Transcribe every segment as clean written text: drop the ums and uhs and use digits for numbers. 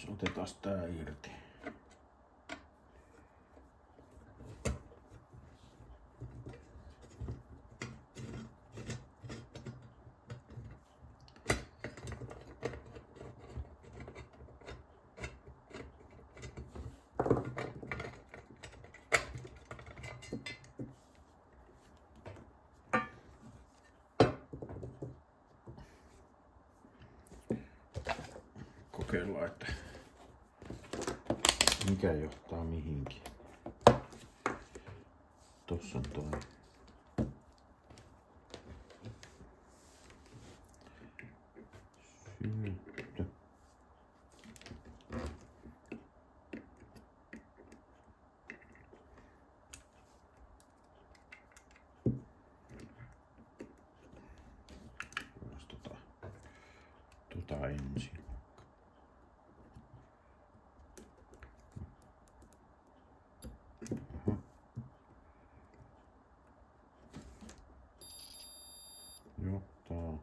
Otetaan tää irti. Kokeillaan, että mikä johtaa mihinkin. Tossa on toi. Syöttö. Tota ensin. Johtaa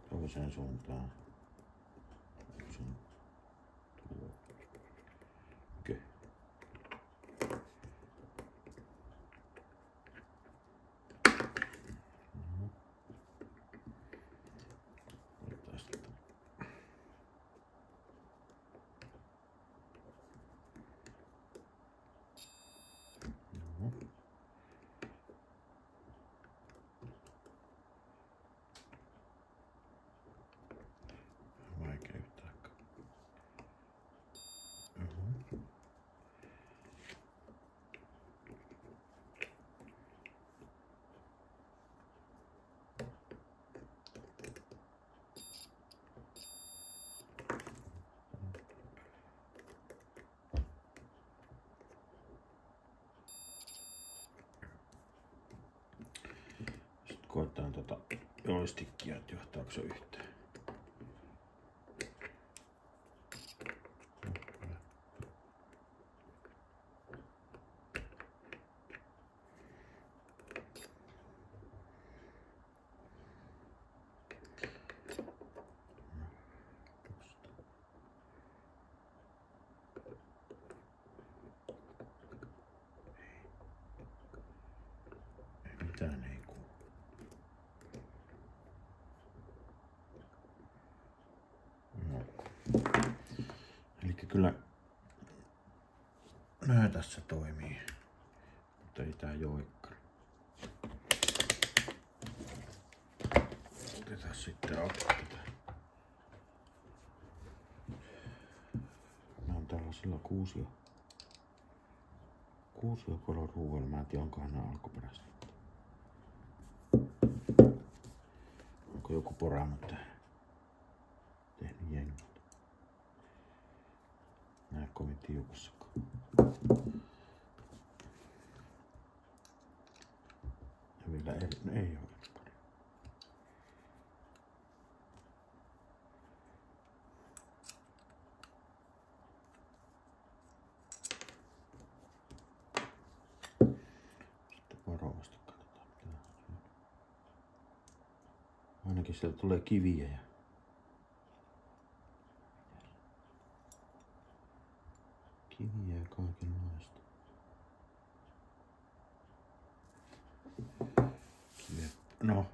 toiseen suuntaan. Okei. Koetaan tota joystickia, että johtaako se yhteen. Mitään ei kuulu. No. Elikkä kyllä nää tässä toimii, mutta ei tää joikkari. Otetaan sitten auki tätä. Mä oon tällaisella kuusiokolon ruualla. Mä en tiedä, onkohan nää alkuperäistä. Onko joku porannut tähän? Tehnyt jengi. Nää kovin tiukassakaan. Ja vielä ei ole paljon. Sitten varovasti katsotaan mitä. Ainakin sieltä tulee kiviä ja kaikenlaista. No.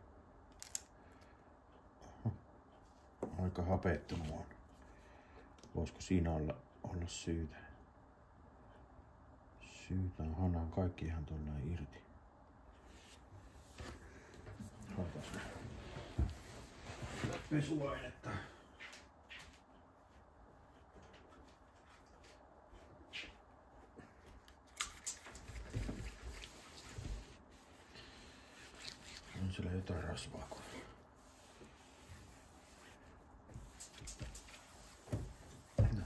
Aika hapettunut on. Voisiko siinä olla syytä? Syytä on kaikki ihan tuollain irti. Otas pesuainetta. On siellä jotain rasvaa. No.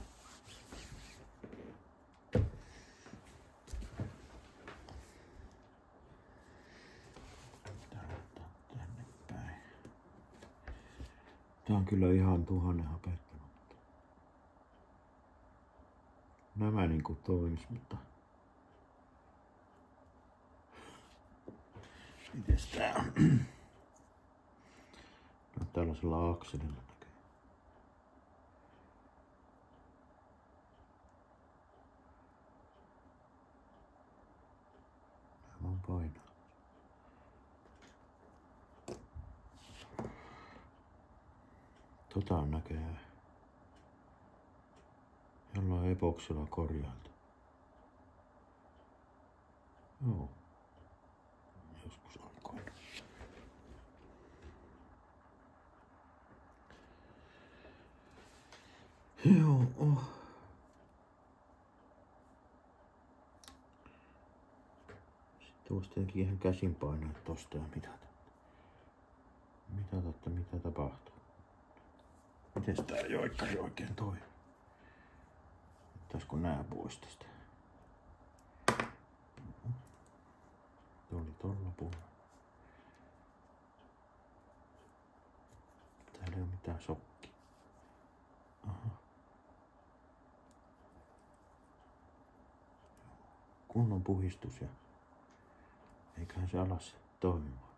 Tää on kyllä ihan tuhannen hapettunut. Nämä niinku toimis, mutta mites tää on? No, tällaisella akselilla näkee. painaa. Tota on näköjään jollain epoksilla korjailtu. Joo. Joskus aikoina. Joo. Sitten voisi tietenkin ihan käsin painaa tosta ja mitata. Mitata, että mitä tapahtuu. Mites tää joikkari oikein toimii? Ottaisko nää pois tästä? Oli tolla puolella. Täällä ei oo mitään sokkia. Aha. Kunnon puhistus ja eiköhän se alas toimimaan.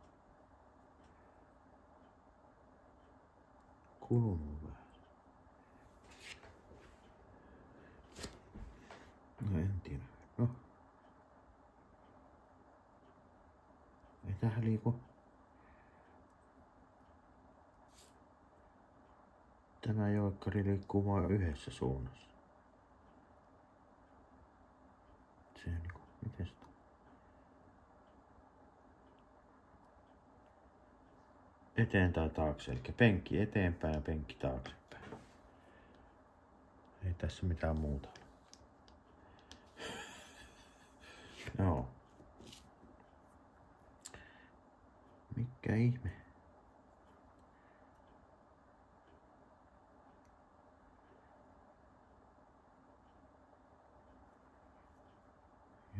Kulunut vähän. No en tiedä. No. Ei tähän liiku. Tämä joikkari liikkuu vain yhdessä suunnassa. Se niinku, miten sitä? Eteen tai taakse, eli penkki eteenpäin ja penkki taaksepäin. Ei tässä mitään muuta ole. Joo. Mikä ihme?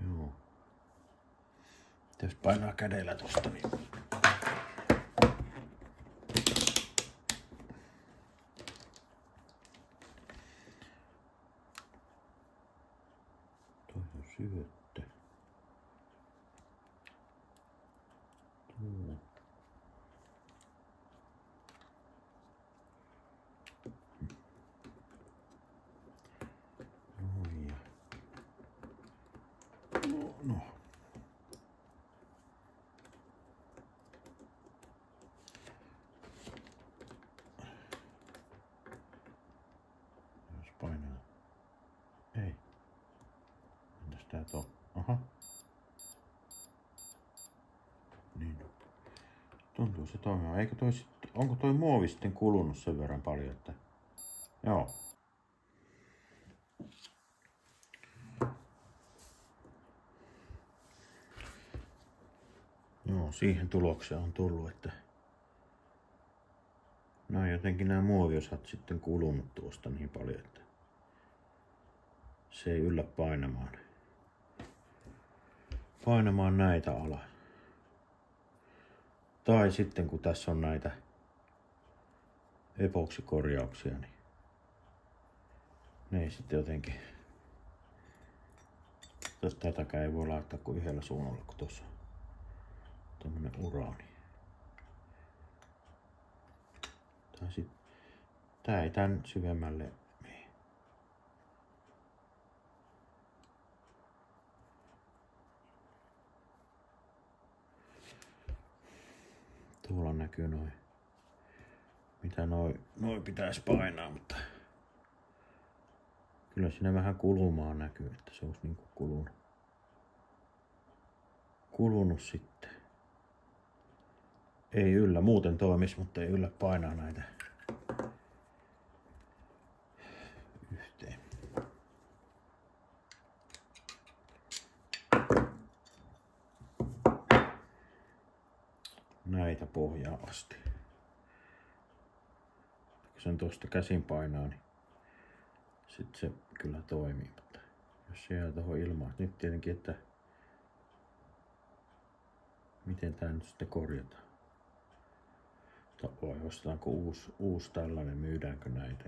Joo. Jos painaa kädellä tosta niin. Toi on syöttö. Tuo. Noin ja. No. Jos painaa. Ei. Entäs tää tuo? Aha. Niin. Tuntuu se toimia. Eikö toi sit, onko toi muovi sitten kulunut sen verran paljon, että... Joo. Joo, siihen tulokseen on tullut, että... Jotenkin nämä muoviosat sitten kulunut tuosta niin paljon, että... Se ei yllä painamaan näitä alas. Tai sitten kun tässä on näitä epoksikorjauksia, niin ne ei sitten jotenkin... Tätäkään ei voi laittaa kuin yhdellä suunnalla, kun tuossa on tämmönen uraani. Tai sit... Tää ei tän syvemmälle mene. Tuolla näkyy noin. Mitä noin pitäisi painaa, mutta... Kyllä siinä vähän kulumaa näkyy, että se olisi niinku kulunut sitten. Ei yllä, muuten toimis, mutta ei yllä painaa näitä yhteen. Näitä pohjaa asti. Kun sen tuosta käsin painaa, niin sit se kyllä toimii, mutta jos se jää tuohon ilmaan. Nyt tietenkin, että miten tää nyt sitten korjataan. Vai ostetaanko uusi tällainen, myydäänkö näitä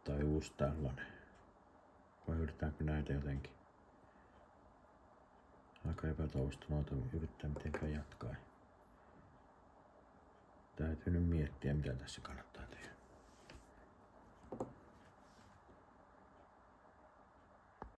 tai uusi tällainen. Vai yritetäänkö näitä jotenkin. Aika epätoivosta noita yrittää mitenkään jatkaa. Täytyy nyt miettiä mitä tässä kannattaa.